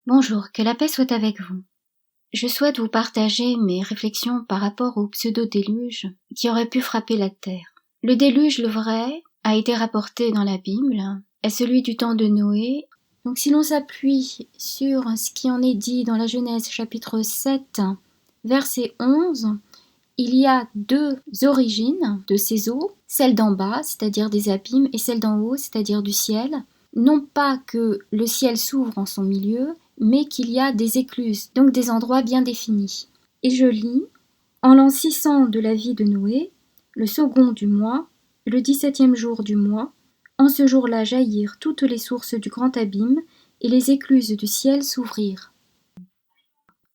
Bonjour, que la paix soit avec vous. Je souhaite vous partager mes réflexions par rapport au pseudo-déluge qui aurait pu frapper la Terre. Le déluge, le vrai, a été rapporté dans la Bible, est celui du temps de Noé. Donc si l'on s'appuie sur ce qui en est dit dans la Genèse chapitre 7, verset 11, il y a deux origines de ces eaux, celle d'en bas, c'est-à-dire des abîmes, et celle d'en haut, c'est-à-dire du ciel. Non pas que le ciel s'ouvre en son milieu, mais qu'il y a des écluses, donc des endroits bien définis. Et je lis, en l'an 600 de la vie de Noé, le second du mois, le 17e jour du mois, en ce jour-là jaillirent toutes les sources du grand abîme, et les écluses du ciel s'ouvrirent.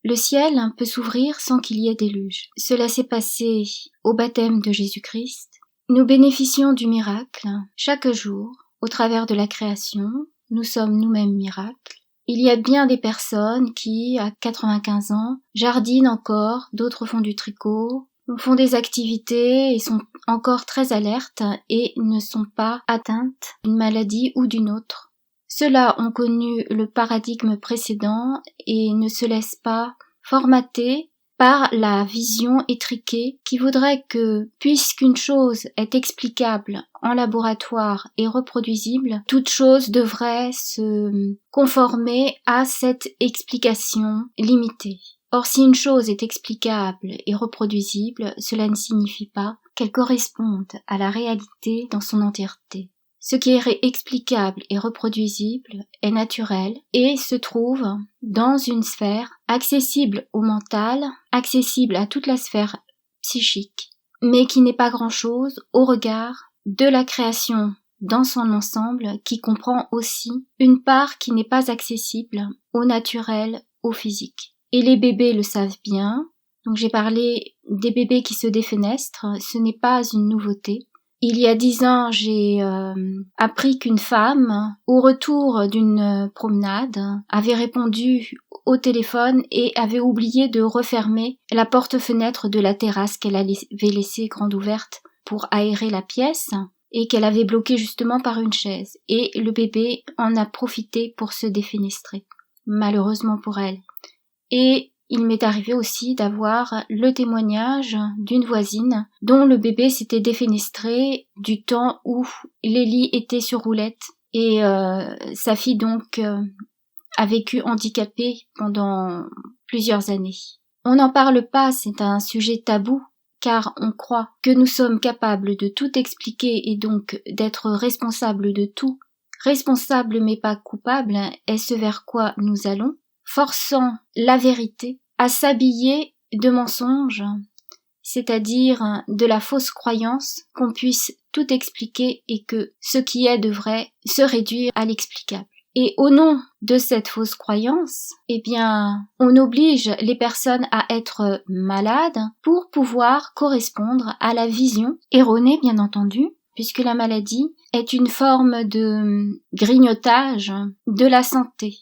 Le ciel peut s'ouvrir sans qu'il y ait déluge. Cela s'est passé au baptême de Jésus-Christ. Nous bénéficions du miracle chaque jour, au travers de la création. Nous sommes nous-mêmes miracles. Il y a bien des personnes qui, à 95 ans, jardinent encore, d'autres font du tricot, font des activités et sont encore très alertes et ne sont pas atteintes d'une maladie ou d'une autre. Ceux-là ont connu le paradigme précédent et ne se laissent pas formater par la vision étriquée qui voudrait que, puisqu'une chose est explicable en laboratoire et reproduisible, toute chose devrait se conformer à cette explication limitée. Or, si une chose est explicable et reproduisible, cela ne signifie pas qu'elle corresponde à la réalité dans son entièreté. Ce qui est explicable et reproduisible est naturel et se trouve dans une sphère accessible au mental, accessible à toute la sphère psychique, mais qui n'est pas grand-chose au regard de la création dans son ensemble qui comprend aussi une part qui n'est pas accessible au naturel, au physique. Et les bébés le savent bien, donc j'ai parlé des bébés qui se défenestrent, ce n'est pas une nouveauté. Il y a 10 ans, j'ai appris qu'une femme, au retour d'une promenade, avait répondu au téléphone et avait oublié de refermer la porte-fenêtre de la terrasse qu'elle avait laissée grande ouverte pour aérer la pièce et qu'elle avait bloquée justement par une chaise. Et le bébé en a profité pour se défenestrer, malheureusement pour elle. Et il m'est arrivé aussi d'avoir le témoignage d'une voisine dont le bébé s'était défenestré du temps où les lits étaient sur roulette et sa fille donc a vécu handicapée pendant plusieurs années. On n'en parle pas, c'est un sujet tabou car on croit que nous sommes capables de tout expliquer et donc d'être responsables de tout. Responsable mais pas coupable est ce vers quoi nous allons, forçant la vérité à s'habiller de mensonges, c'est-à-dire de la fausse croyance qu'on puisse tout expliquer et que ce qui est de vrai se réduire à l'explicable. Et au nom de cette fausse croyance, on oblige les personnes à être malades pour pouvoir correspondre à la vision erronée, bien entendu, puisque la maladie est une forme de grignotage de la santé.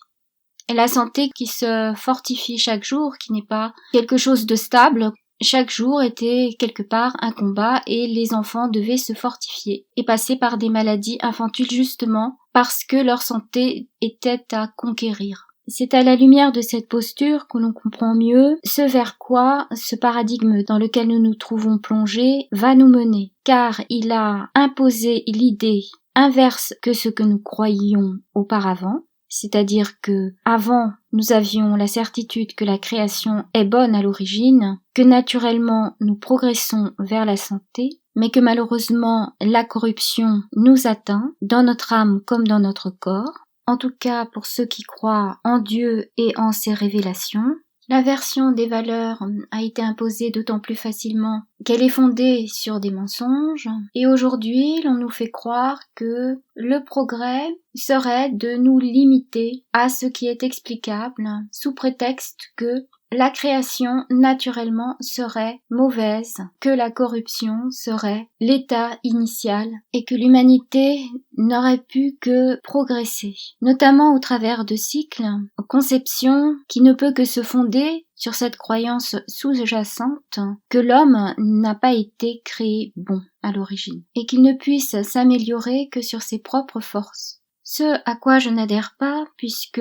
La santé qui se fortifie chaque jour, qui n'est pas quelque chose de stable. Chaque jour était quelque part un combat et les enfants devaient se fortifier et passer par des maladies infantiles justement parce que leur santé était à conquérir. C'est à la lumière de cette posture que l'on comprend mieux ce vers quoi ce paradigme dans lequel nous nous trouvons plongés va nous mener, car il a imposé l'idée inverse que ce que nous croyions auparavant. C'est-à-dire que avant, nous avions la certitude que la création est bonne à l'origine, que naturellement nous progressons vers la santé, mais que malheureusement la corruption nous atteint, dans notre âme comme dans notre corps. En tout cas pour ceux qui croient en Dieu et en ses révélations. L'inversion des valeurs a été imposée d'autant plus facilement qu'elle est fondée sur des mensonges, et aujourd'hui l'on nous fait croire que le progrès serait de nous limiter à ce qui est explicable, sous prétexte que la création naturellement serait mauvaise, que la corruption serait l'état initial et que l'humanité n'aurait pu que progresser, notamment au travers de cycles, conception qui ne peut que se fonder sur cette croyance sous-jacente que l'homme n'a pas été créé bon à l'origine et qu'il ne puisse s'améliorer que sur ses propres forces. Ce à quoi je n'adhère pas puisque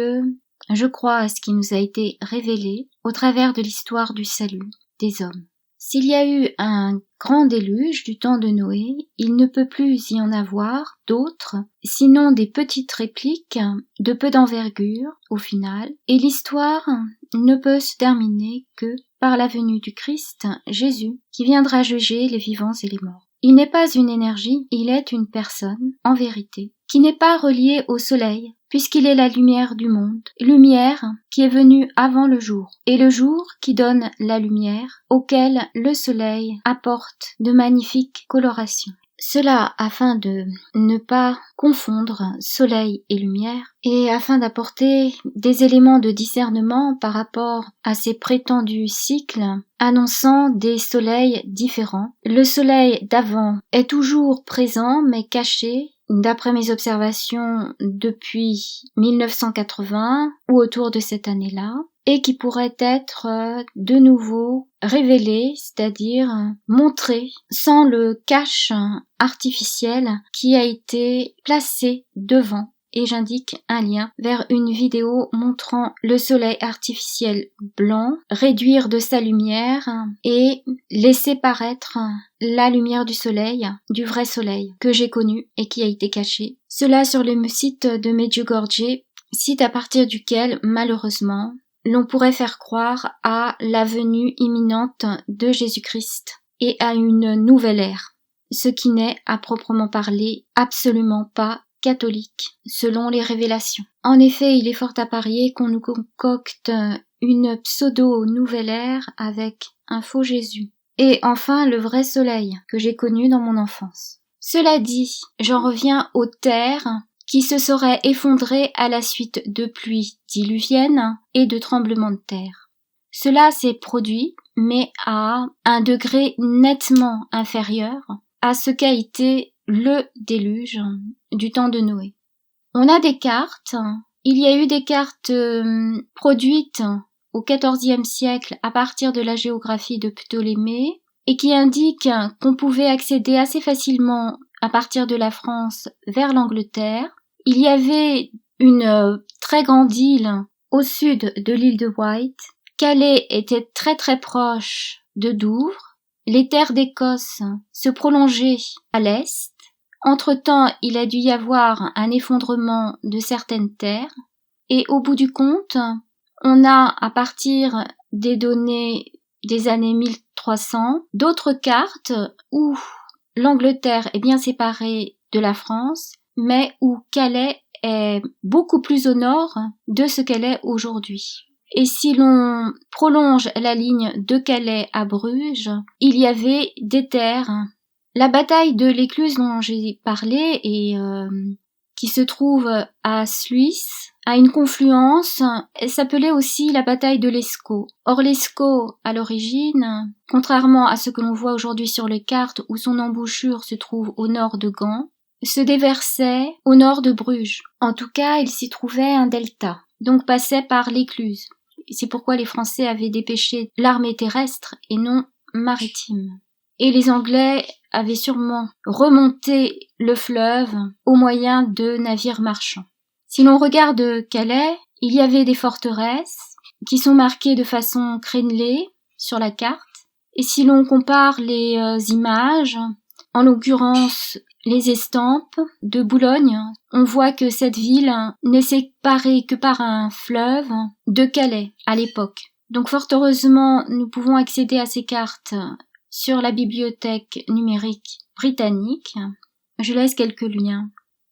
je crois à ce qui nous a été révélé au travers de l'histoire du salut des hommes. S'il y a eu un grand déluge du temps de Noé, il ne peut plus y en avoir d'autres, sinon des petites répliques de peu d'envergure au final, et l'histoire ne peut se terminer que par la venue du Christ, Jésus, qui viendra juger les vivants et les morts. Il n'est pas une énergie, il est une personne, en vérité, qui n'est pas reliée au soleil, puisqu'il est la lumière du monde, lumière qui est venue avant le jour, et le jour qui donne la lumière, auquel le soleil apporte de magnifiques colorations. Cela afin de ne pas confondre soleil et lumière, et afin d'apporter des éléments de discernement par rapport à ces prétendus cycles annonçant des soleils différents. Le soleil d'avant est toujours présent mais caché, d'après mes observations depuis 1980 ou autour de cette année-là, et qui pourrait être de nouveau révélé, c'est-à-dire montré sans le cache artificiel qui a été placé devant. Et j'indique un lien vers une vidéo montrant le soleil artificiel blanc réduire de sa lumière et laisser paraître la lumière du soleil, du vrai soleil que j'ai connu et qui a été caché. Cela sur le site de Medjugorje, site à partir duquel, malheureusement, l'on pourrait faire croire à la venue imminente de Jésus-Christ et à une nouvelle ère, ce qui n'est, à proprement parler, absolument pas catholique, selon les révélations. En effet, il est fort à parier qu'on nous concocte une pseudo-nouvelle ère avec un faux Jésus. Et enfin, le vrai soleil que j'ai connu dans mon enfance. Cela dit, j'en reviens aux terres qui se seraient effondrées à la suite de pluies diluviennes et de tremblements de terre. Cela s'est produit, mais à un degré nettement inférieur à ce qu'a été le déluge du temps de Noé. On a des cartes. Il y a eu des cartes produites au XIVe siècle à partir de la géographie de Ptolémée et qui indiquent qu'on pouvait accéder assez facilement à partir de la France vers l'Angleterre. Il y avait une très grande île au sud de l'île de Wight. Calais était très très proche de Douvres. Les terres d'Écosse se prolongeaient à l'est. Entre-temps, il a dû y avoir un effondrement de certaines terres. Et au bout du compte, on a, à partir des données des années 1300, d'autres cartes où l'Angleterre est bien séparée de la France, mais où Calais est beaucoup plus au nord de ce qu'elle est aujourd'hui. Et si l'on prolonge la ligne de Calais à Bruges, il y avait des terres. La bataille de l'Écluse dont j'ai parlé et qui se trouve à Sluis, à une confluence, elle s'appelait aussi la bataille de l'Escaut. Or l'Escaut, à l'origine, contrairement à ce que l'on voit aujourd'hui sur les cartes où son embouchure se trouve au nord de Gand, se déversait au nord de Bruges. En tout cas, il s'y trouvait un delta, donc passait par l'Écluse. C'est pourquoi les Français avaient dépêché l'armée terrestre et non maritime. Et les Anglais avaient sûrement remonté le fleuve au moyen de navires marchands. Si l'on regarde Calais, il y avait des forteresses qui sont marquées de façon crénelée sur la carte. Et si l'on compare les images, en l'occurrence les estampes de Boulogne, on voit que cette ville n'est séparée que par un fleuve de Calais à l'époque. Donc fort heureusement, nous pouvons accéder à ces cartes sur la bibliothèque numérique britannique. Je laisse quelques liens.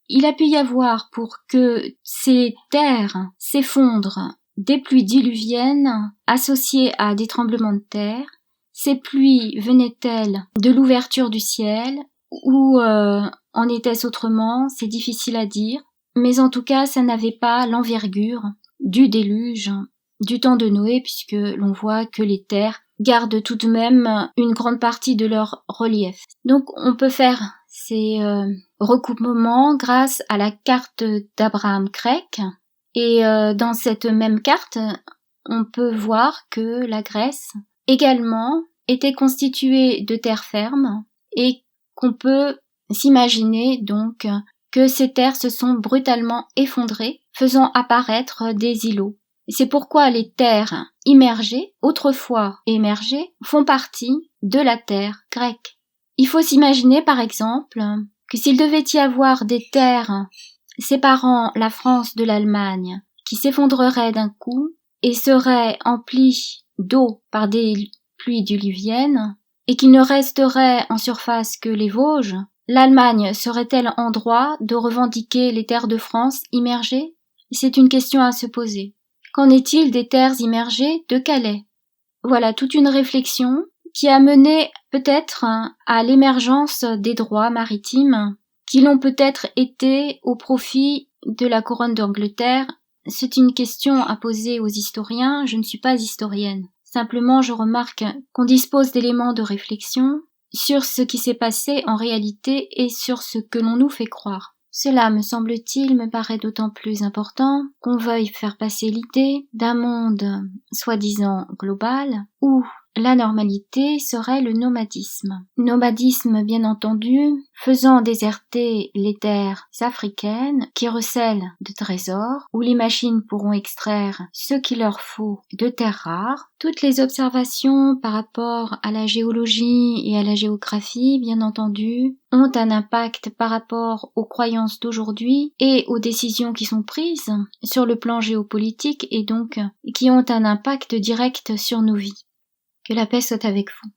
Il a pu y avoir, pour que ces terres s'effondrent, des pluies diluviennes associées à des tremblements de terre. Ces pluies venaient-elles de l'ouverture du ciel ou en était-ce autrement? C'est difficile à dire. Mais en tout cas, ça n'avait pas l'envergure du déluge du temps de Noé, puisque l'on voit que les terres gardent tout de même une grande partie de leur relief. Donc on peut faire ces recoupements grâce à la carte d'Abraham Craik. Et dans cette même carte, on peut voir que la Grèce également était constituée de terre ferme et qu'on peut s'imaginer donc que ces terres se sont brutalement effondrées, faisant apparaître des îlots. C'est pourquoi les terres immergées, autrefois émergées, font partie de la terre grecque. Il faut s'imaginer par exemple que s'il devait y avoir des terres séparant la France de l'Allemagne qui s'effondreraient d'un coup et seraient emplies d'eau par des pluies diluviennes et qu'il ne resterait en surface que les Vosges, l'Allemagne serait-elle en droit de revendiquer les terres de France immergées? C'est une question à se poser. Qu'en est-il des terres immergées de Calais? Voilà toute une réflexion qui a mené peut-être à l'émergence des droits maritimes qui l'ont peut-être été au profit de la couronne d'Angleterre. C'est une question à poser aux historiens, je ne suis pas historienne. Simplement, je remarque qu'on dispose d'éléments de réflexion sur ce qui s'est passé en réalité et sur ce que l'on nous fait croire. Cela, me semble-t-il, me paraît d'autant plus important qu'on veuille faire passer l'idée d'un monde soi-disant global où la normalité serait le nomadisme. Nomadisme, bien entendu, faisant déserter les terres africaines qui recèlent de trésors, où les machines pourront extraire ce qu'il leur faut de terres rares. Toutes les observations par rapport à la géologie et à la géographie, bien entendu, ont un impact par rapport aux croyances d'aujourd'hui et aux décisions qui sont prises sur le plan géopolitique et donc qui ont un impact direct sur nos vies. Que la paix soit avec vous.